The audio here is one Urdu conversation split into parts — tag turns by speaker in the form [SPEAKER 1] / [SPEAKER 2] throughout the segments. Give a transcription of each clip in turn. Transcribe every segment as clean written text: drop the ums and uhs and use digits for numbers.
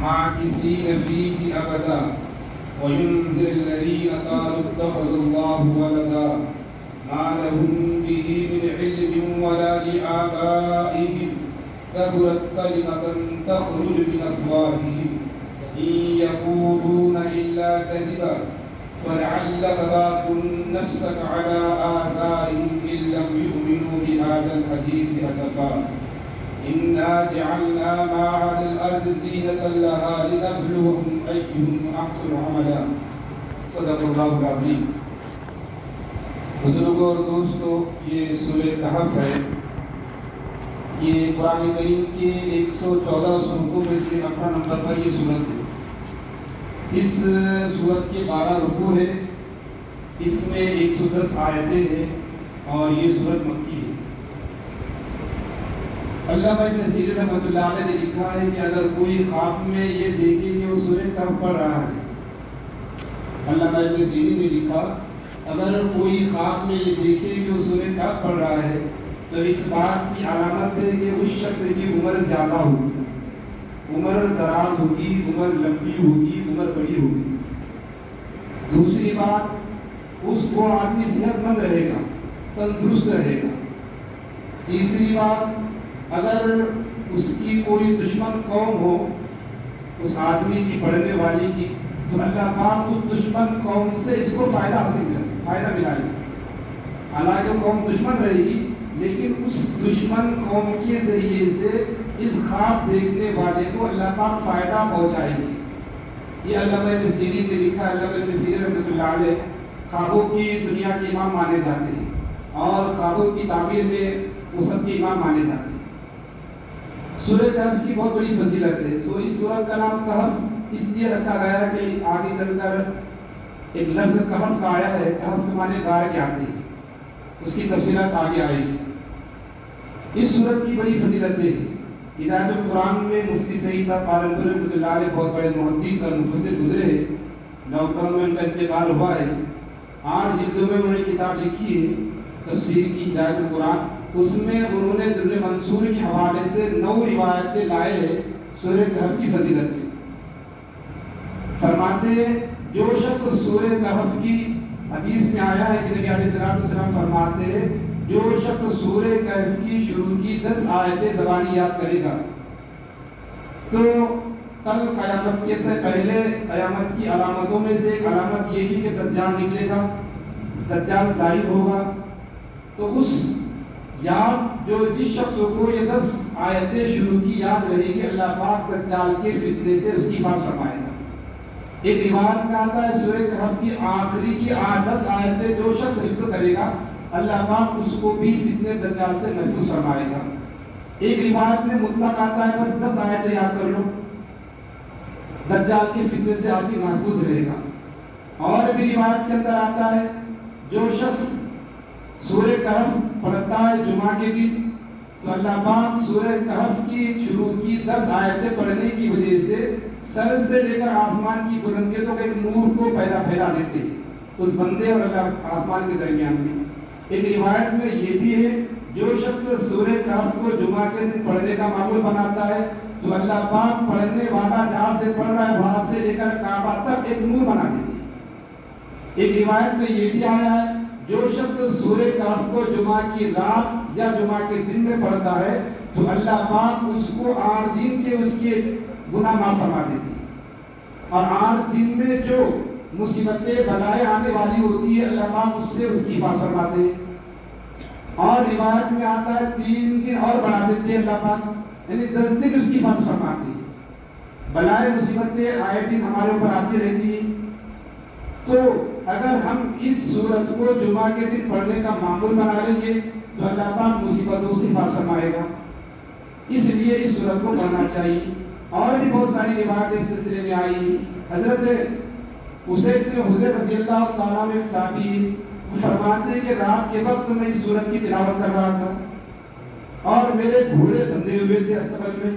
[SPEAKER 1] ماكثين فيه أبدا وينذر الذين قالوا اتخذ الله ولدا ما لهم به من علم ولا لآبائهم كبرت كلمة تخرج من أفواههم إن يقولون إلا كذبا فلعلك باق نفسك على آثارهم إن لم يؤمنوا بهذا الحديث أسفا إنا جعلنا ما على الأرض زينة لها لنبلوهم أيهم أحسن عملا صدق اللہ العظیم. بزرگوں اور دوستو، یہ سورہ کہف ہے. یہ قرآن کریم کے 114 سورتوں میں سے 18 نمبر پر یہ سورت ہے. اس سورت کے 12 رکوع ہے. اس میں 110 آیتیں ہیں اور یہ سورت مکی ہے. علامہ ابن سیرین رحمۃ اللہ علیہ نے لکھا ہے کہ اگر کوئی خواب میں یہ دیکھے کہ وہ سورہ کہف پڑھ رہا ہے، علامہ ابن سیرین نے لکھا اگر کوئی خواب میں یہ دیکھے کہ وہ سورہ کہف پڑھ رہا ہے تو اس بات کی علامت ہے کہ اس شخص کی عمر زیادہ ہوگی، عمر دراز ہوگی، عمر لمبی ہوگی، عمر بڑی ہوگی. دوسری بات، اس کو آدمی صحت مند رہے گا، تندرست رہے گا. تیسری بات، اگر اس کی کوئی دشمن قوم ہو اس آدمی کی، پڑھنے والی کی، تو اللہ پاک اس دشمن قوم سے اس کو فائدہ ملائے گا. حالانکہ قوم دشمن رہے گی لیکن اس دشمن قوم کے ذریعے سے اس خواب دیکھنے والے کو اللہ پاک فائدہ پہنچائے گی. یہ علامہ ابن سیرین نے لکھا. علامہ ابن سیرین رحمۃ اللہ علیہ خوابوں کی دنیا کے امام مانے جاتے ہیں اور خوابوں کی تعبیر میں وہ سب کے امام مانے جاتے ہیں. سورہ کہف کی بہت بڑی فضیلت ہے. اس سورت کا نام کہف اس لیے رکھا گیا کہ آگے چل کر ایک لفظ کہف کا آیا ہے. کہف کے معنی غار کے آتے ہیں. اس کی تفصیلات آگے آئے گی. اس سورت کی بڑی فضیلت ہے. ہدایت القرآن میں مفتی سعید صاحب پالنپور رحمۃ اللہ علیہ بہت بڑے محدث اور مفسر گزرے ہیں. لاک ڈاؤن میں ان کا انتقال ہوا ہے. 8 جلدوں میں انہوں نے کتاب لکھی ہے تفسیر کی، ہدایت القرآن. اس میں انہوں نے در منصور کے حوالے سے 9 روایتیں لائے ہیں سورہ کہف کی فضیلت میں. فرماتے ہیں جو شخص سورہ کہف کی، حدیث میں آیا ہے کہ نبی علیہ السلام فرماتے ہیں جو شخص سورہ کہف کی شروع کی 10 آیتیں زبانی یاد کرے گا تو کل قیامت کے سے پہلے قیامت کی علامتوں میں سے ایک علامت یہ بھی کہ دجال نکلے گا، دجال ظاہر ہوگا. تو اس یاد جو جس شخص کو یہ 10 آیتیں شروع کی یاد رہے گی، اللہ پاک دجال کے فتنے سے اس کی حفاظت فرمائے گا. ایک روایت میں آتا ہے سورہ کہف کی آخری کی 10 آیتیں جو شخص حفظ کرے گا اللہ پاک اس کو بھی فتنے دجال سے محفوظ فرمائے گا. ایک روایت میں مطلق آتا ہے بس 10 آیتیں یاد کر لو، دجال کے فتنے سے آپ کی محفوظ رہے گا. اور بھی روایت کے اندر آتا ہے جو شخص سورہ کہف پڑھتا ہے جمعہ کے دن تو اللہ پاک سورہ کہف کی شروع کی 10 آیتیں پڑھنے کی وجہ سے سر سے لے کر آسمان کی بلندیوں تک ایک نور کو پھیلا دیتے ہیں اس بندے اور اللہ آسمان کے درمیان میں. ایک روایت میں یہ بھی ہے جو شخص سورہ کہف کو جمعہ کے دن پڑھنے کا معمول بناتا ہے تو اللہ پاک پڑھنے والا جہاں سے پڑھ رہا ہے وہاں سے لے کر کعبہ تک ایک نور بنا دیتے ہیں. ایک روایت میں یہ بھی آیا ہے جو شخص سورہ کہف کو جمعہ کی رات یا جمعہ کے دن میں پڑھتا ہے تو اللہ پاک اس کو 8 دن کے اس کے گناہ معاف فرما دیتی ہے. اور 8 دن میں جو مصیبتیں بلائیں آنے والی ہوتی ہے اللہ پاک اس سے اس کی حفاظت فرماتے ہیں. اور روایت میں آتا ہے 3 دن اور بڑھا دیتے ہیں اللہ پاک، یعنی 10 دن اس کی حفاظت فرماتے ہیں. بلائیں مصیبتیں آئے دن ہمارے اوپر آتی رہتی ہیں. تو اگر ہم اس سورت کو جمعہ کے دن پڑھنے کا معمول بنا لیں گے تو اللہ پاک مصیبتوں سے حفاظت فرمائے گا. اس لیے اس سورت کو پڑھنا چاہیے. اور بھی بہت ساری روایت اس سلسلے میں آئی. حضرت اسید بن حضیر رضی اللہ تعالیٰ عنہ ایک صحابی فرماتے ہیں کہ رات کے وقت میں اس سورت کی تلاوت کر رہا تھا اور میرے گھوڑے بندھے ہوئے تھے استقبل میں.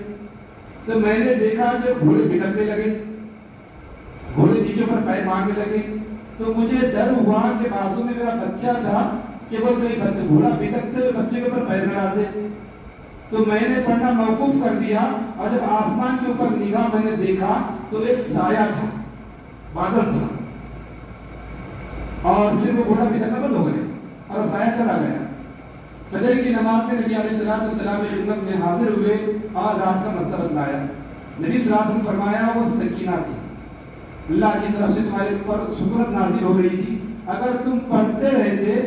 [SPEAKER 1] تو میں نے دیکھا کہ گھوڑے بھٹکنے لگے، گھوڑے نیچوں پر پیر مارنے لگے. تو مجھے ڈر ہوا کہ بازو میں میرا بچہ تھا کہ وہ کوئی گھوڑا بھٹکتے ہوئے بچے کے اوپر پیر مار دے. تو میں نے پڑھنا موقوف کر دیا، اور جب آسمان کے اوپر نگاہ میں نے دیکھا تو ایک سایہ تھا، بادل تھا، اور پھر وہ گھوڑا بھی تھکنا بند ہو گیا اور وہ سایہ چلا گیا۔ فجر کی نماز میں نبی علیہ السلام کی خدمت میں حاضر ہوئے اور رات کا مسئلہ بتلایا۔ نبی صلی اللہ علیہ وسلم فرمایا وہ سکینہ تھی، اللہ کی طرف سے تمہارے اوپر سکونت نازل ہو رہی تھی، اگر تم پڑھتے رہتے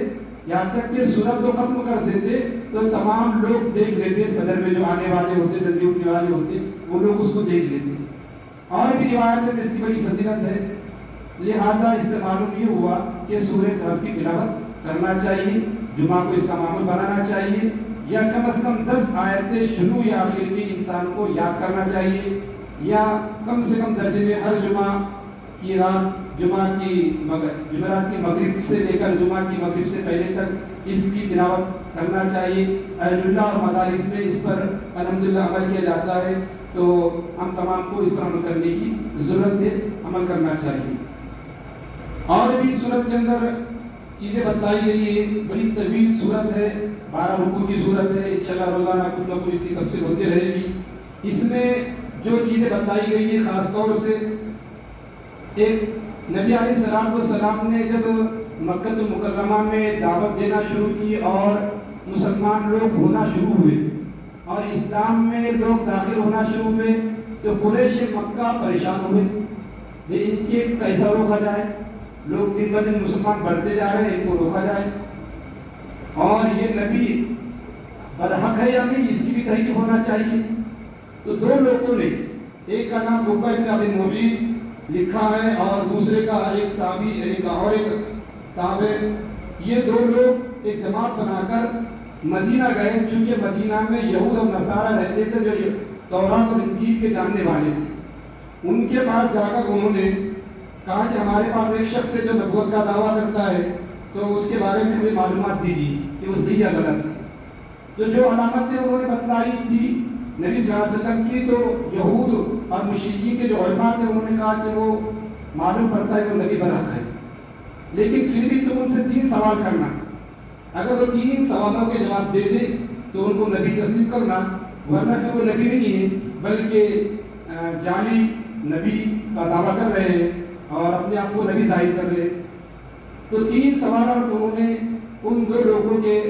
[SPEAKER 1] یہاں تک کہ سورت کو ختم کر دیتے تو تمام لوگ دیکھ لیتے، فجر میں جو آنے والے ہوتے، جلدی اٹھنے والے ہوتے، وہ لوگ اس کو دیکھ لیتے۔ اور بھی روایت میں اس کی بڑی فضیلت ہے، لہٰذا اس سے معلوم یہ ہوا کہ سورہ کہف کی تلاوت کرنا چاہیے، جمعہ کو اس کا معمول بنانا چاہیے، یا کم از کم 10 آیتیں شروع یا آخر کی انسان کو یاد کرنا چاہیے، یا کم سے کم درجے میں ہر جمعہ کی رات، جمعرات کی مغرب سے لے کر جمعہ کی مغرب سے پہلے تک اس کی تلاوت کرنا چاہیے۔ اہل اللہ اور مدارس میں اس پر الحمدللہ عمل کیا جاتا ہے، تو ہم تمام کو اس پر عمل کرنے کی ضرورت ہے، عمل کرنا چاہیے۔ اور بھی سورت کے اندر چیزیں بتلائی گئی ہیں، بڑی طویل سورت ہے، 12 رکوع کی سورت ہے، انشاءاللہ روزانہ کچھ نہ کچھ اس کی تفسیر ہوتی رہے گی۔ اس میں جو چیزیں بتلائی گئی ہیں خاص طور سے ایک نبی علیہ السلام نے جب مکہ المکرمہ میں دعوت دینا شروع کی اور مسلمان لوگ ہونا شروع ہوئے اور اسلام میں لوگ داخل ہونا شروع ہوئے، تو قریش مکہ پریشان ہوئے کہ ان کے کیسا روکا جائے، لوگ دن بہ دن مسلمان بڑھتے جا رہے ہیں، ان کو روکا جائے، اور یہ نبی برحق ہے یا نہیں اس کی بھی تحقیق ہونا چاہیے۔ تو دو لوگوں نے، ایک کا نام عقبہ بن ابی معیط لکھا ہے اور دوسرے کا ایک صحابی اور ایک صحابی، یہ دو لوگ ایک جماعت بنا کر مدینہ گئے، چونکہ مدینہ میں یہود اور نصارہ رہتے تھے جو تورات اور انجیل کے جاننے والے تھے۔ ان کے پاس جا کر انہوں نے کہا کہ ہمارے پاس ایک شخص ہے جو نبوت کا دعویٰ کرتا ہے، تو اس کے بارے میں ہمیں معلومات دیجیے کہ وہ صحیح یا غلط ہے۔ تو جو علامتیں انہوں نے بتلائی تھی نبی صلی اللہ علیہ وسلم کی، تو یہود اور مشرکین کے جو علماء تھے انہوں نے کہا کہ وہ معلوم پڑتا ہے کہ وہ نبی برحق ہے، لیکن پھر بھی تم ان سے 3 سوال کرنا، اگر وہ 3 سوالوں کے جواب دے دے تو ان کو نبی تسلیم کرنا، ورنہ پھر وہ نبی نہیں ہے بلکہ جعلی نبی کا دعویٰ کر رہے ہیں اور اپنے آپ کو نبی ظاہر کر رہے ہیں۔ تو 3 سوالات انہوں نے ان 2 لوگوں کے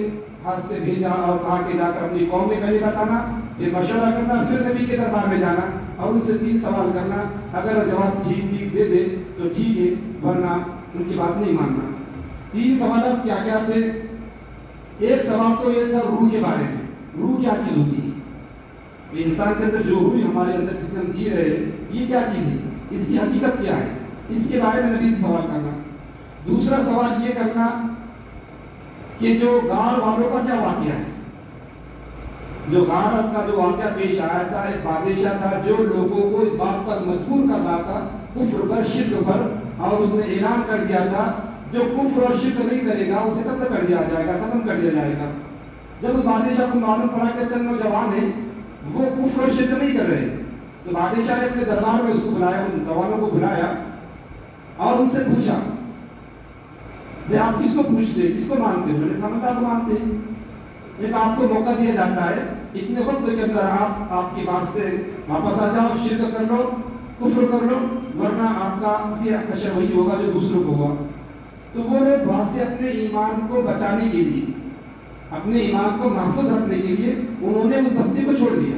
[SPEAKER 1] ہاتھ سے بھیجا اور کہا کہ جا کر اپنی قوم میں پہلے بتانا، پھر مشورہ کرنا، پھر نبی کے دربار میں جانا اور ان سے 3 سوال کرنا، اگر جواب ٹھیک دے دے تو ٹھیک ہے، ورنہ ان کی بات نہیں ماننا۔ 3 سوالات کیا کیا تھے؟ ایک سوال تو یہ تھا روح کے بارے میں، روح کیا چیز ہوتی ہے، انسان کے اندر جو روح ہمارے اندر جسے ہم جی رہے ہیں یہ کیا چیز ہے، اس کی حقیقت کیا ہے، اس کے بارے میں نبی سے سوال کرنا۔ دوسرا سوال یہ کرنا کہ جو غار والوں کا کیا واقعہ ہے، جو غار کا جو واقعہ پیش آیا تھا، ایک بادشاہ تھا جو لوگوں کو اس بات پر مجبور کر رہا تھا کفر پر، شرک پر، اور اس نے اعلان کر دیا تھا جو کفر اور شرک نہیں کرے گا اسے قتل کر دیا جائے گا، ختم کر دیا جائے گا۔ جب اس بادشاہ کو معلوم پڑا کہ چند نوجوان ہیں وہ کفر اور شرک نہیں کر رہے، تو بادشاہ نے اپنے دربار میں اس کو بلایا، ان نوجوانوں کو بلایا اور ان سے پوچھا کہ آپ کس کو پوچھتے ہیں، کس کو مانتے ہیں؟ انہوں نے کہا اللہ کو مانتے ہیں۔ لیکن آپ کو موقع دیا جاتا ہے اتنے وقت کے اندر آپ کی بات سے واپس آ جاؤ، شرک کر لو، کفر کر لو، ورنہ آپ کا بھی حشر وہی ہوگا جو دوسروں کو ہوا۔ تو وہ لوگ وہاں سے اپنے ایمان کو بچانے کے لیے، اپنے ایمان کو محفوظ رکھنے کے لیے انہوں نے اس بستی کو چھوڑ دیا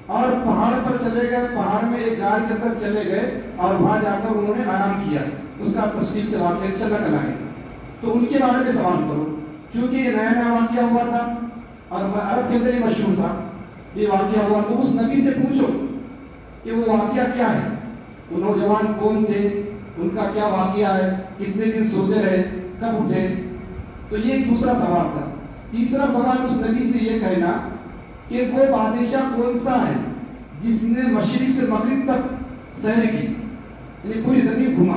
[SPEAKER 1] اور پہاڑ پر چلے گئے، پہاڑ میں ایک غار کے اندر چلے گئے اور وہاں جا کر انہوں نے آرام کیا۔ اس کا تفصیل سے واقعہ انشاءاللہ کل آئے گا، تو ان کے بارے میں سوال کرو، چونکہ یہ نیا واقعہ ہوا تھا اور عرب کے اندر یہ مشہور تھا، یہ واقعہ ہوا، تو اس نبی سے پوچھو کہ وہ واقعہ کیا ہے، وہ نوجوان کون تھے، ان کا کیا واقعہ ہے، کتنے دن سوتے رہے، کب اٹھے۔ تو یہ ایک دوسرا سوال تھا۔ تیسرا سوال اس نبی سے یہ کہنا کہ وہ بادشاہ کون سا ہے جس نے مشرق سے مغرب تک سیر کی، یعنی پوری زمین گھما،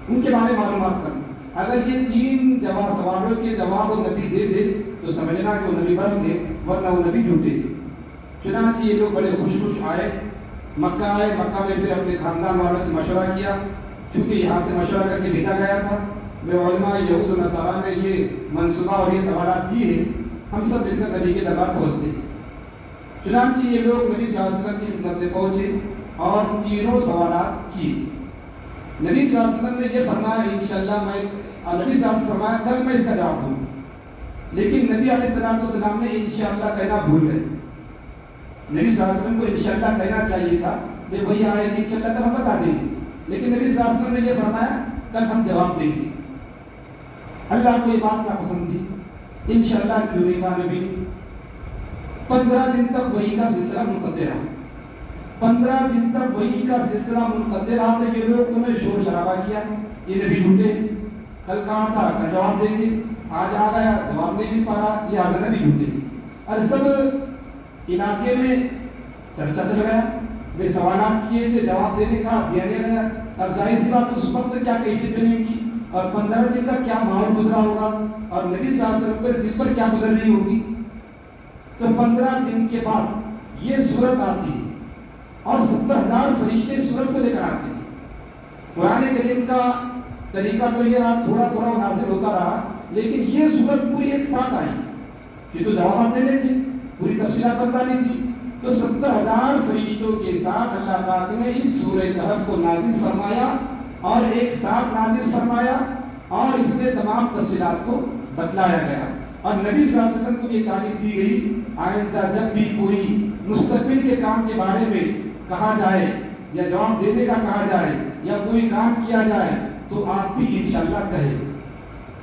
[SPEAKER 1] ان کے بارے میں معلومات کرنا۔ اگر یہ 3 سوالوں کے جواب وہ نبی دے دے تو سمجھنا کہ وہ نبی برحق ہے، ورنہ وہ نبی جھوٹے۔ چنانچہ یہ لوگ بڑے خوش آئے، مکہ آئے، مکہ میں پھر اپنے خاندان والوں سے مشورہ کیا، چونکہ یہاں سے مشورہ کر کے بھیجا گیا تھا۔ میں علماء یہود و نصارہ نے یہ منصوبہ اور یہ سوالات دیے ہیں ہم سب مل کر نبی کے دربار پہنچتے ہیں۔ چنانچہ یہ لوگ نبی صلی اللہ علیہ وسلم کی خدمت میں پہنچے اور تینوں سوالات کی۔ نبی صلی اللہ علیہ وسلم نے یہ فرمایا انشاءاللہ نبی صلی اللہ علیہ وسلم فرمایا کل میں اس کا جواب دوں، لیکن نبی علیہ السلام نے انشاءاللہ کہنا بھول گئے۔ نبی صلی اللہ علیہ وسلم کو انشاءاللہ کہنا چاہیے تھا، یہ وہی آئے گی انشاءاللہ کل ہم بتا دیں گے، لیکن نبی صلی اللہ علیہ وسلم نے یہ فرمایا کل ہم جواب دیں گے۔ اللہ کو یہ بات ناپسند تھی، انشاءاللہ کیوں نہیں کہا نبی نے؟ 15 دن تک وحی کا سلسلہ منقطع رہا، 15 دن تک وحی کا سلسلہ منقطع رہا تو یہ لوگ انہیں شور شرابہ کیا، یہ نبی جھوٹے ہیں، کل کہا تھا کل جواب دیں گے، آج آ گیا جواب نہیں بھی پا رہا، یہ حاضر نبی جھوٹے ہیں۔ اور سب علاقے میں چرچا چل گیا، بے سوالات کیے تھے، جواب دینے کا دیا نہیں گیا۔ اب ظاہر سی بات اس وقت کیا کیفیت بنے گی اور 15 دن کا کیا ماحول گزرا ہوگا اور نبی صلی اللہ علیہ وسلم کے دل پر کیا گزر رہی ہوگی۔ تو 15 دن کے بعد یہ صورت آتی ہے اور 70,000 فرشتے صورت کو لے کر آتے ہیں۔ قرآن کریم کا طریقہ تو یہ رہا تھوڑا تھوڑا نازل ہوتا رہا، لیکن یہ صورت پوری ایک ساتھ آئی۔ یہ تو جوابات دینے تھے، پوری تفصیلات بتانی تھی، تو 70,000 فرشتوں کے ساتھ اللہ پاک نے اس سورہ کہف کو نازل فرمایا اور ایک ساتھ نازل فرمایا اور اس میں تمام تفصیلات کو بتلایا گیا۔ اور نبی صلی اللہ علیہ وسلم کو یہ تعلیم دی گئی آئندہ جب بھی کوئی مستقبل کے کام کے بارے میں کہا جائے یا جواب دینے کا کہا جائے یا کوئی کام کیا جائے تو آپ بھی انشاءاللہ کہیں۔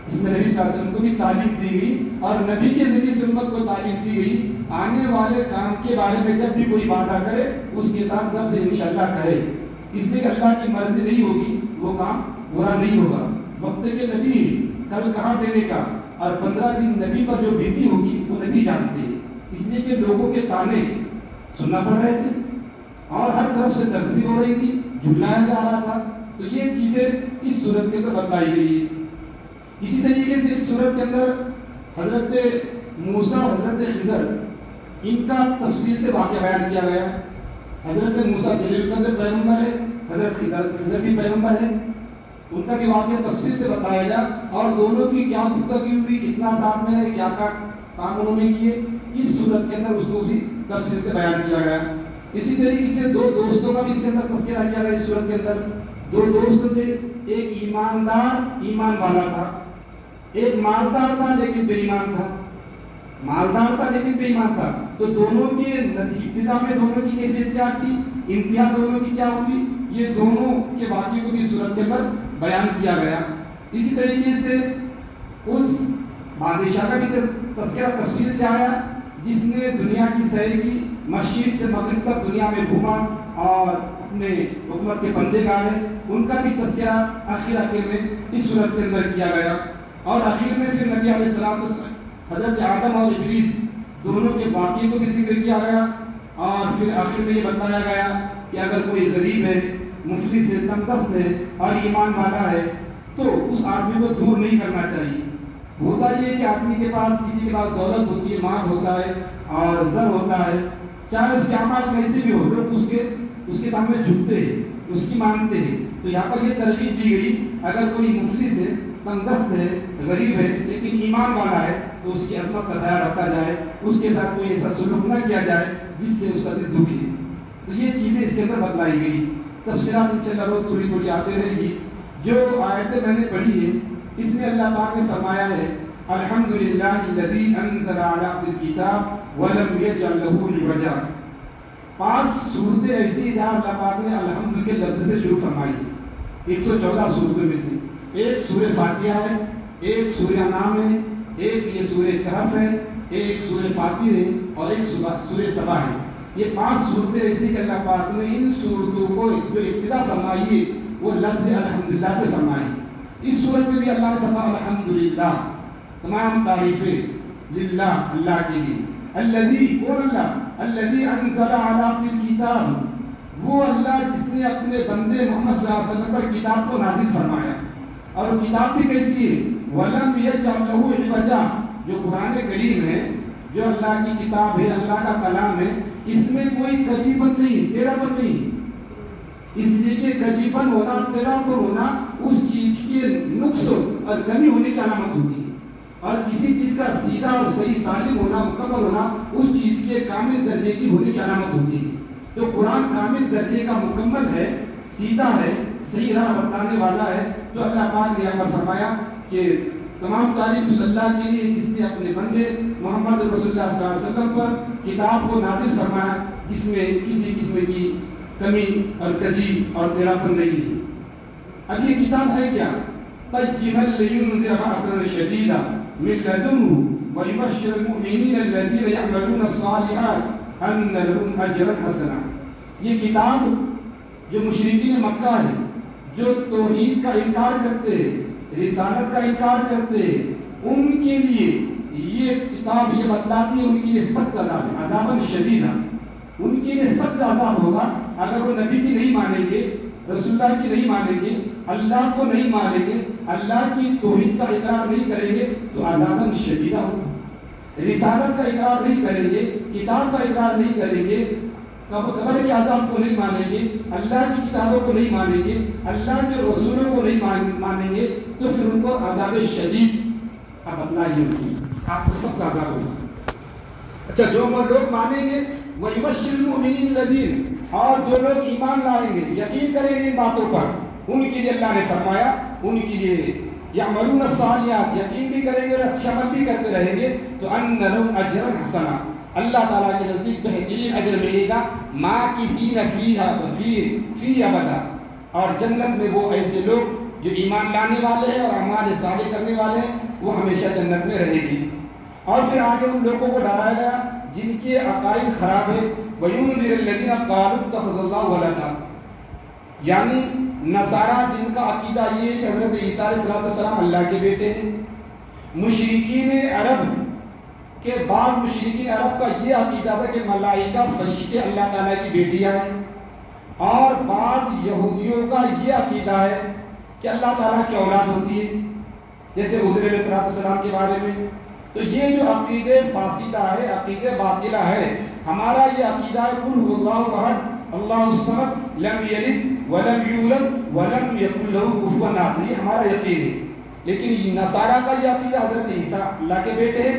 [SPEAKER 1] اس میں نبی صلی اللہ علیہ وسلم کو بھی تعلیم دی گئی اور نبی کے ذریعے سے امت کو تعلیم دی گئی آنے والے کام کے بارے میں جب بھی کوئی وعدہ کرے اس کے ساتھ لفظ انشاءاللہ کہے، اس لیے کہ اللہ کی مرضی نہیں ہوگی وہ کام برا نہیں ہوگا۔ وقت کے نبی کل کہاں دینے کا اور 15 دن نبی پر جو بیتی ہوگی وہ نبی جانتے ہیں، اس لیے کہ لوگوں کے تانے سننا پڑ رہے تھے اور ہر طرف سے ترسیب ہو رہی تھی، جھلایا جا رہا تھا، تو یہ چیزیں اس صورت کے اندر بتلائی گئی ہے۔ اسی طریقے سے اس صورت کے اندر حضرت موسیٰ اور حضرت خضر ان کا تفصیل سے واقعہ بیان کیا گیا۔ حضرت موسیٰ جلیل القدر پیغمبر ہے، حضرت خضر بھی پیغمبر ہے، ان کا بھی واقعہ تفصیل سے بتایا گیا اور دونوں کی کیا گفتگو ہوئی، کتنا ساتھ میں کیا کام انہوں نے کیے، اس صورت کے اندر اس کو بھی تفصیل سے بیان کیا گیا۔ اسی طریقے سے دو دوستوں کا بھی اس کے اندر تذکرہ کیا گیا۔ اس صورت کے اندر دو دوست تھے، ایک ایماندار ایمان والا تھا، ایک مالدار تھا لیکن بے ایمان تھا، مالدار تھا لیکن بے ایمان تھا۔ تو دونوں کے ابتدا میں دونوں کی کیفیت کیا تھی، انتہا دونوں کی کیا ہوئی، یہ دونوں کے واقعے کو بھی صورت کے اندر بیان کیا گیا۔ اسی طریقے سے اس بادشاہ کا بھی تذکرہ تفصیل سے آیا جس نے دنیا کی سیر کی، مشرق سے مغرب تک دنیا میں گھوما اور اپنے حکومت کے پنجے گاڑے، ان کا بھی تذکرہ آخر میں اس صورت کے اندر کیا گیا۔ اور آخر میں پھر نبی علیہ السلام حضرت آدم اور ابلیس دونوں کے واقعے کو بھی ذکر کیا گیا اور پھر آخر میں یہ بتایا گیا کہ اگر کوئی غریب ہے، مفلس ہے، تنگدست ہے اور ایمان والا ہے تو اس آدمی کو دور نہیں کرنا چاہیے۔ ہوتا یہ کہ آدمی کے پاس کسی کے پاس دولت ہوتی ہے، مال ہوتا ہے اور زر ہوتا ہے، چاہے اس کے اعمال کیسے بھی ہو، لوگ اس کے سامنے جھکتے ہیں، اس کی مانتے ہیں۔ تو یہاں پر یہ ترغیب دی گئی اگر کوئی مفلس ہے، تنگدست ہے، غریب ہے لیکن ایمان والا ہے تو اس کی عظمت کا خیال رکھا جائے، اس کے ساتھ کوئی ایسا سلوک نہ کیا جائے جس سے اس کا دل دکھے۔ تو یہ چیزیں اس کے اندر بتلائی گئی۔ تفصیلات انشاءاللہ روز تھوڑی تھوڑی آتے رہیں گی۔ جو آیتیں میں نے پڑھی ہیں اس میں اللہ پاک نے فرمایا ہے الحمدللہ الذی انزل علی عبدہ الکتاب ولم یجعل لہ عوجا۔ 5 صورتیں ایسی ہیں جہاں اللہ پاک نے الحمد کے لفظ سے شروع فرمائی ہے۔ 114 صورتوں میں سے ایک سورہ فاتحہ ہے، ایک سورہ انعام ہے، ایک یہ سورہ کہف ہے، ایک سورہ فاطر ہے اور ایک سورہ سبا ہے۔ یہ 5 صورتیں ایسی کہ اللہ پاک نے ان صورتوں کو جو ابتدا فرمائی ہے وہ لفظ الحمدللہ سے فرمائی ہے۔ اس صورت میں بھی اللہ نے فرمایا الحمدللہ، تمام تعریفیں للہ، اللہ کے لیے۔ الذی، کون اللہ؟ الذی انزل علی عبدہ الکتاب، وہ اللہ جس نے اپنے بندے محمد صلی اللہ علیہ وسلم پر کتاب کو نازل فرمایا، اور وہ کتاب بھی کیسی ہے؟ وَلَمْ يَجْعَلْ لَهُ عِوَجًا، جو قرآن کریم ہے، جو اللہ کی کتاب ہے، اللہ کا کلام ہے، اس میں کوئی کجی پن نہیں، ٹیڑھا پن نہیں۔ اس لیے کہ کجی پن ہونا، ٹیڑھا پن ہونا اس چیز کی نقص اور کمی ہونے کی علامت ہوتی ہے۔ اور کسی چیز کا سیدھا اور صحیح سالم ہونا، مکمل ہونا اس چیز کے کامل درجے کی ہونے کی علامت ہوتی ہے۔ تو قرآن کامل درجے کا مکمل ہے، سیدھا ہے، صحیح راہ بتانے والا ہے۔ تو اللہ پاک نے یہاں پر فرمایا کہ تمام تعریف اس اللہ کے لیے جس نے اپنے بندے محمد رسول اللہ صلی اللہ علیہ وسلم پر کتاب کو نازل فرمایا جس میں کسی قسم کی کمی اور کجی اور تیراپن نہیں ہے۔ اب یہ کتاب ہے کیا؟ قیما لینذر بأسا شدیدا من لدنہ ویبشر المؤمنین الذین یعملون الصالحات ان لهم اجرا حسنا۔ یہ کتاب جو مشرکین مکہ ہے، جو توحید کا انکار کرتے ہیں، رسالت کا انکار کرتے ہیں، ان کے لیے یہ کتاب یہ بتلاتی ہے ان کے لیے سخت عذاب ہے، عذاباً شدیدا۔ ان کے لیے سخت عذاب ہوگا اگر وہ نبی کی نہیں مانیں گے، رسول اللہ کی نہیں مانیں گے، اللہ کو نہیں مانیں گے، اللہ کی توحید کا اقرار نہیں کریں گے تو عذاباً شدیدا ہوگا۔ رسالت کا اقرار نہیں کریں گے، کتاب کا اقرار نہیں کریں گے، قبر کے عذاب کو نہیں مانیں گے، اللہ کی کتابوں کو نہیں مانیں گے، اللہ کے رسولوں کو نہیں مانیں گے، تو پھر ان کو عذاب شدید اب بتلائیے آپ کو سخت عذاب ہوگا۔ اچھا، جو لوگ مانیں گے وَيُبَشِّرُ الْمُؤْمِنِينَ الَّذِينَ، اور جو لوگ ایمان لائیں گے، یقین کریں گے ان باتوں پر، ان کے لیے اللہ نے فرمایا ان کے لیے یعملون الصالحات، یقین بھی کریں گے اور اچھا عمل بھی کرتے رہیں گے تو ان لهم اجرا حسنا، اللہ تعالیٰ کے نزدیک بہترین اجر ملے گا، ماکثین فیہ ابدا، اور جنت میں وہ ایسے لوگ جو ایمان لانے والے ہیں اور اعمال صالح کرنے والے ہیں وہ ہمیشہ جنت میں رہے گی۔ اور پھر آگے ان لوگوں کو ڈرایا گیا جن کے عقائد خراب ہے، وَيُنذِرَ الَّذِينَ قَالُوا اتَّخَذَ اللَّهُ وَلَدًا، یعنی نصارہ جن کا عقیدہ یہ ہے کہ حضرت عیسیٰ علیہ السلام اللہ کے بیٹے ہیں۔ مشرکین عرب کہ بعض مشرکین عرب کا یہ عقیدہ تھا کہ ملائکہ فرشتے اللہ تعالیٰ کی بیٹیاں ہیں، اور بعض یہودیوں کا یہ عقیدہ ہے کہ اللہ تعالیٰ کی اولاد ہوتی ہے، جیسے عزیر علیہ السلام کے بارے میں۔ تو یہ جو عقیدے فاسدہ ہے، عقیدے باطلہ ہے، ہمارا یہ عقیدہ ہے قل هو اللہ احد اللہ الصمد لم یلد ولم یولد ولم یکن له کفوا احد، یہ ہمارا یقین ہے۔ لیکن نصارہ کا یہ عقیدہ حضرت عیسیٰ اللہ کے بیٹے ہیں،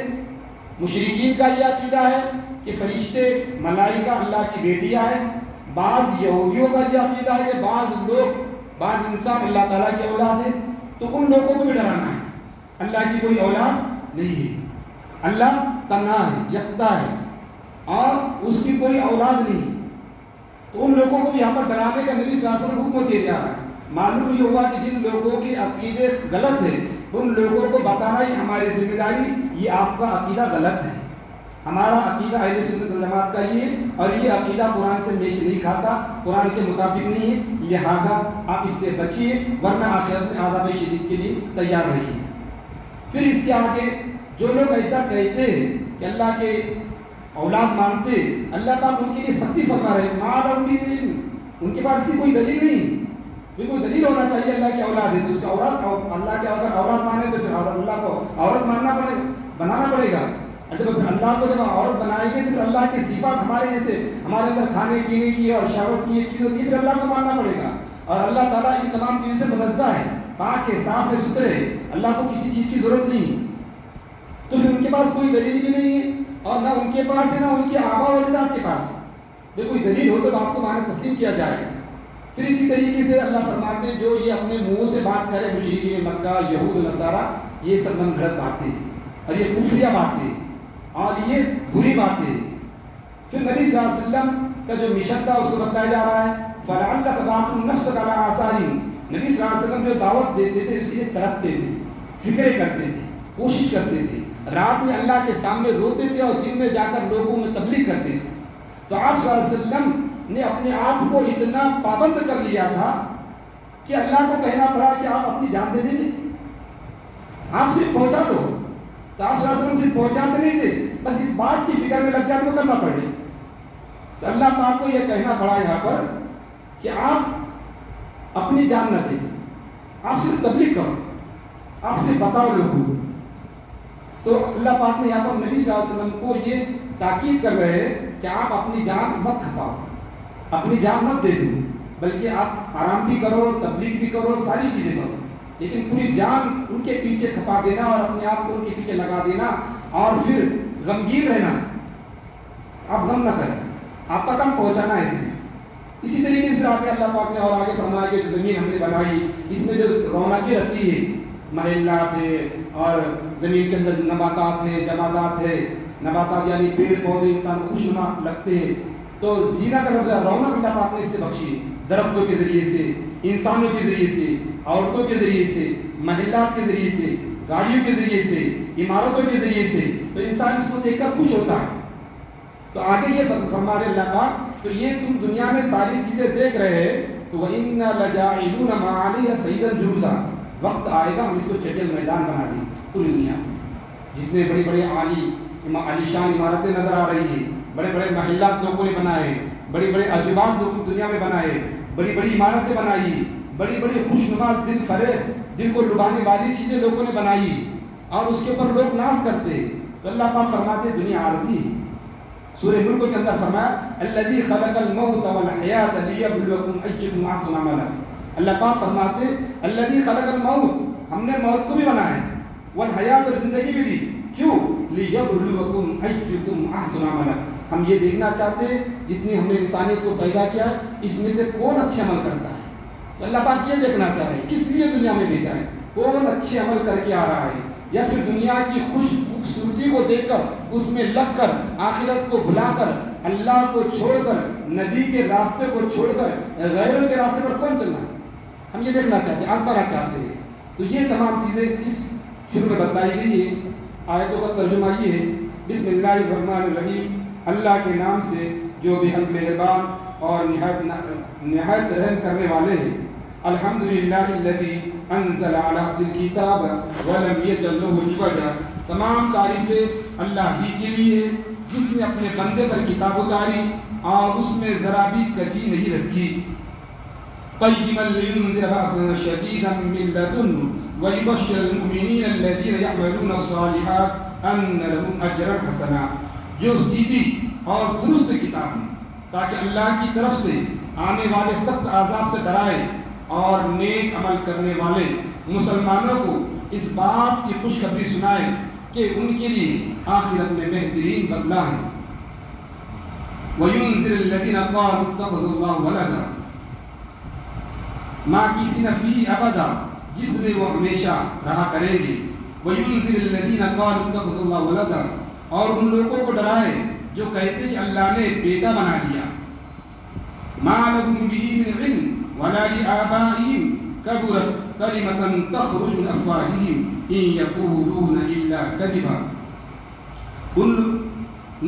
[SPEAKER 1] مشرکین کا یہ عقیدہ ہے کہ فرشتے ملائکہ اللہ کی بیٹیاں ہیں، بعض یہودیوں کا یہ عقیدہ ہے کہ بعض انسان اللہ تعالیٰ کی اولاد ہے۔ تو ان لوگوں کو بھی ڈرانا ہے اللہ کی کوئی اولاد نہیں ہے، اللہ تنہا ہے، یکتا ہے اور اس کی کوئی اولاد نہیں۔ تو ان لوگوں کو یہاں پر ڈرانے کا نبی صلی اللہ علیہ وسلم حکم دیا جا رہا ہے۔ معلوم یہ ہوا کہ جن لوگوں کے عقیدے غلط ہیں ان لوگوں کو بتانا ہی ہماری ذمہ داری، یہ آپ کا عقیدہ غلط ہے۔ ہمارا عقیدہ اہل سنت والجماعت کا یہ ہے، اور یہ عقیدہ قرآن سے میچ نہیں کھاتا، قرآن کے مطابق نہیں ہے، لہذا آپ اس سے بچیے ورنہ آخرت میں عذاب شدید کے لیے تیار رہیے۔ پھر اس کے آگے جو لوگ ایسا کہتے ہیں کہ اللہ کے اولاد مانتے، اللہ پاک ان کے لیے سختی فرما رہے ہیں، ماں لہم بہ علم، ان کے پاس کی کوئی دلیل نہیں، کوئی دلیل ہونا چاہیے اللہ کی اولاد ہے تو اس کا اولاد، اللہ کے اگر اولاد مانے تو پھر اللہ کو عورت بنانا پڑے گا۔ جب اللہ کو جب عورت بنائے گی تو پھر اللہ کی صفات ہمارے جیسے ہمارے اندر کھانے پینے کی اور شہوت کی یہ چیزیں پھر اللہ کو ماننا پڑے گا، اور اللہ تعالیٰ ان تمام چیزوں سے منزہ ہے، پاک ہے، صاف ہے، ستھرے ہے، اللہ کو کسی چیز کی ضرورت نہیں۔ تو پھر ان کے پاس کوئی دلیل بھی نہیں ہے، اور نہ ان کے پاس ہے نہ ان کے آبا و اجداد کے پاس ہے۔ کوئی دلیل ہو تو بات کو مانے تسلیم کیا جائے۔ پھر اسی طریقے سے اللہ فرماتے ہیں جو یہ اپنے منہ سے بات کرے مشرکین مکہ، یہود، نصارہ، یہ سب من گھڑت باتیں ہیں اور یہ کفریہ باتیں ہیں اور یہ بری باتیں ہیں۔ پھر نبی صلی اللہ علیہ وسلم کا جو مشن تھا اس کو بتایا جا رہا ہے، فَلَعَلَّكَ بَاخِعٌ نَفْسَكَ عَلَىٰ آثَارِهِمْ۔ نبی صلی اللہ علیہ وسلم جو دعوت دیتے تھے اس کے لیے تڑپتے تھے، فکریں کرتے تھے، کوشش کرتے تھے، رات میں اللہ کے سامنے روتے تھے اور دن میں جا کر لوگوں میں تبلیغ کرتے تھے۔ تو آپ صلی اللہ علیہ وسلم نے اپنے آپ کو اتنا پابند کر لیا تھا کہ اللہ کو کہنا پڑا کہ آپ اپنی جان دے دیں، آپ صرف پہنچا دو۔ تو آپ صلی اللہ علیہ وسلم صرف پہنچاتے نہیں تھے، بس اس بات کی فکر میں لگ جاتے کو کرنا پڑے۔ تو اللہ پاک کو یہ کہنا پڑا یہاں پر کہ آپ اپنی جان نہ دیں، آپ صرف تبلیغ کرو، آپ صرف بتاؤ لوگوں کو۔ تو اللہ پاک نے یہاں پر نبی صلی اللہ علیہ وسلم کو یہ تاکید کر رہے ہیں کہ آپ اپنی جان مت کھپاؤ، اپنی جان مت دے دو، بلکہ آپ آرام بھی کرو، تبلیغ بھی کرو، ساری چیزیں کرو۔ لیکن پوری جان ان کے پیچھے کھپا دینا اور اپنے آپ کو ان کے پیچھے لگا دینا اور پھر غمگین رہنا، آپ غم نہ کریں، آپ کا کام پہنچانا ہے صرف۔ اسی طریقے سے پھر آگے اللہ پاک نے اور آگے فرمایا کہ جو زمین ہم نے بنائی اس میں جو رونقیں رہتی ہے، محلات ہے اور زمین کے اندر نباتات ہیں، جمادات ہے، نباتات یعنی پیڑ پودے انسان کو خوشنما لگتے ہیں، تو زینہ کا لفظ رونق اللہ پاک نے اس سے بخشی، درختوں کے ذریعے سے، انسانوں کے ذریعے سے، عورتوں کے ذریعے سے، محلات کے ذریعے سے، گاڑیوں کے ذریعے سے، عمارتوں کے ذریعے سے، تو انسان اس کو دیکھ کر خوش ہوتا ہے۔ تو آگے یہ فرما رہے اللہ پاک، تو یہ تم دنیا میں ساری چیزیں دیکھ رہے ہیں، تو وَإِنَّا لَجَاعِلُونَ مَا عَلَيْهَا سَيِّدًا جُرُوزًا، وقت آئے گا ہم اس کو چٹل میدان بنا دیں پوری دنیا میں، جتنے بڑی بڑے عالی شان عمارتیں نظر آ رہی ہیں، بڑے بڑے محلات لوگوں نے بنائے، بڑی بڑے عجوبات لوگوں دنیا میں بنائے، بڑی بڑی عمارتیں بنائی، بڑی بڑی خوشنما دل فریب دل کو لبانے والی چیزیں لوگوں نے بنائی اور اس کے اوپر لوگ ناز کرتے، تو اللہ پاک فرماتے دنیا عارضی ہے۔ سورہ ملک کے اندر فرمایا الذی خلق الموت والحیات لیبلوکم ایکم احسن عملا، اللہ پاک فرماتے الذی خلق الموت، ہم نے موت کو بھی بنایا ہے، والحیات اور زندگی بھی دی، کیوں؟ لیبلوکم ایکم احسن عملا، ہم یہ دیکھنا چاہتے ہیں جتنی ہم نے انسانیت کو پیدا کیا اس میں سے کون اچھے عمل کرتا ہے، تو اللہ پاک یہ دیکھنا چاہ رہے ہیں، اس لیے دنیا میں بھیجا ہے کون اچھے عمل کر کے آ رہا ہے، یا پھر دنیا کی خوبصورتی کو دیکھ کر اس میں لگ کر آخرت کو بھلا کر اللہ کو چھوڑ کر نبی کے راستے کو چھوڑ کر غیروں کے راستے پر کون چلنا ہے، ہم یہ دیکھنا چاہتے ہیں، آزمانا چاہتے ہیں۔ تو یہ تمام چیزیں اس شروع میں بتائی گئی ہے۔ آیتوں کا ترجمہ یہ ہے، بسم اللہ الرحمن الرحیم، اللہ کے نام سے جو بےحد مہربان اور نہایت رحم کرنے والے ہیں۔ الحمدللہ الذی انزل علی عبدہ الکتاب ولم یجعل لہ عوجا، تمام تعریفیں اللہ ہی کے لیے ہے جس نے اپنے بندے پر کتاب اتاری اور اس میں ذرا بھی کجی نہیں رکھی۔ قیما لینذر بأسا شدیدا من لدنہ ویبشر المؤمنین الذین یعملون الصالحات ان لهم اجرا حسنا، جو سیدھی اور درست کتاب ہے تاکہ اللہ کی طرف سے آنے والے سخت عذاب سے ڈرائے اور نیک عمل کرنے والے مسلمانوں کو اس بات کی خوشخبری سنائے کہ ان کے لیے آخرت میں بہترین بدلہ ہے۔ وَيُنذِرُ الَّذِينَ قَالُوا اتَّخَذَ اللَّهُ وَلَدًا، مَاكِثِينَ فِيهِ أَبَدًا، جس میں وہ ہمیشہ رہا کریں گے۔ وَيُنذِرُ الَّذِينَ قَالُوا اتَّخَذَ اللَّهُ وَلَدًا، اور ان لوگوں کو ڈرائے جو کہتے کہ اللہ نے بیٹا بنا دیا۔ مَا لَهُم بِهِ مِنْ عِلْمٍ وَلَا لِآبَائِهِمْ كَبُرَتْ كَلِمَةً تَخْرُجُ مِنْ أَفْوَاهِهِمْ إِنْ يَقُولُونَ إِلَّا كَذِبًا،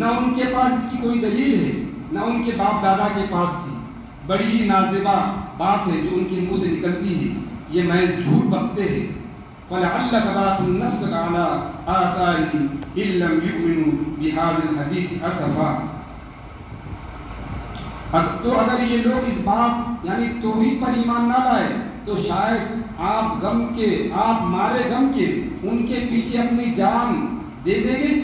[SPEAKER 1] نہ ان کے پاس اس کی کوئی دلیل ہے نہ ان کے باپ دادا کے پاس تھی، بڑی ہی نازیبا بات ہے جو ان کے منہ سے نکلتی ہے، یہ محض جھوٹ بکتے ہیں۔ فَلَعَلَّكَ بَاخِعٌ نَفْسَكَ عَلَىٰ آثَارِهِمْ إِن لَّمْ يُؤْمِنُوا بِهَٰذَا الْحَدِيثِ أَسَفًا، تو اگر یہ لوگ اس بات یعنی توحید پر ایمان نہ لائے تو شاید آپ مارے غم کے ان کے پیچھے اپنی جان دے دیں گے۔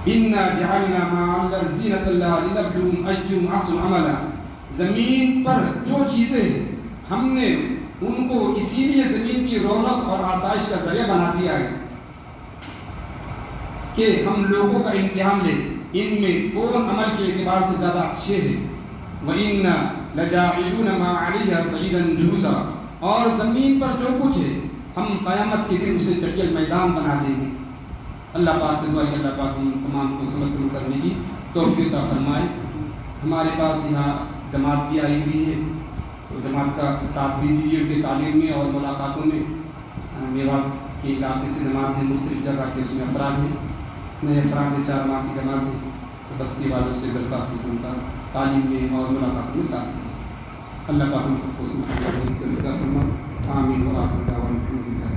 [SPEAKER 1] اِنَّا جَعَلْنَا مَا عَلَى الْأَرْضِ اللَّهَ لِنَبْلُوهُمْ أَيُّهُمْ أَحْسَنُ عَمَلًا، زمین پر جو چیزیں ہیں ہم نے ان کو اسی لیے زمین کی رونق اور آسائش کا ذریعہ بنا دیا ہے کہ ہم لوگوں کا امتحان لیں ان میں کون عمل کے اعتبار سے زیادہ اچھے ہیں۔ وَإِنَّا لَجَاعِلُونَ مَا عَلَيْهَا صَعِيدًا جُرُوزًا، اور زمین پر جو کچھ ہے ہم قیامت کے دن اسے چٹل میدان بنا دیں گے۔ اللہ پاک سے دعا کہ اللہ پاک ہم تمام کو سمجھ کرنے کی توفیق عطا فرمائے۔ ہمارے پاس یہاں جماعت بھی آئی ہوئی ہے، تو جماعت کا ساتھ بھی دیجیے ان کے تعلیم میں اور ملاقاتوں میں۔ میوات کے علاقے سے جماعت ہے، مختلف جگہ کے اس میں افراد ہیں، نئے افراد ہیں، 4 ماہ کی جماعت ہے، تو بستی والوں سے درخواست ہے ان کا تعلیم میں اور ملاقاتوں میں ساتھ دیجیے۔ اللہ پاک ہم سب کو سمجھ کرنے کی توفیق عطا فرمائے۔ آمین و آخر دعوانا الحمدللہ۔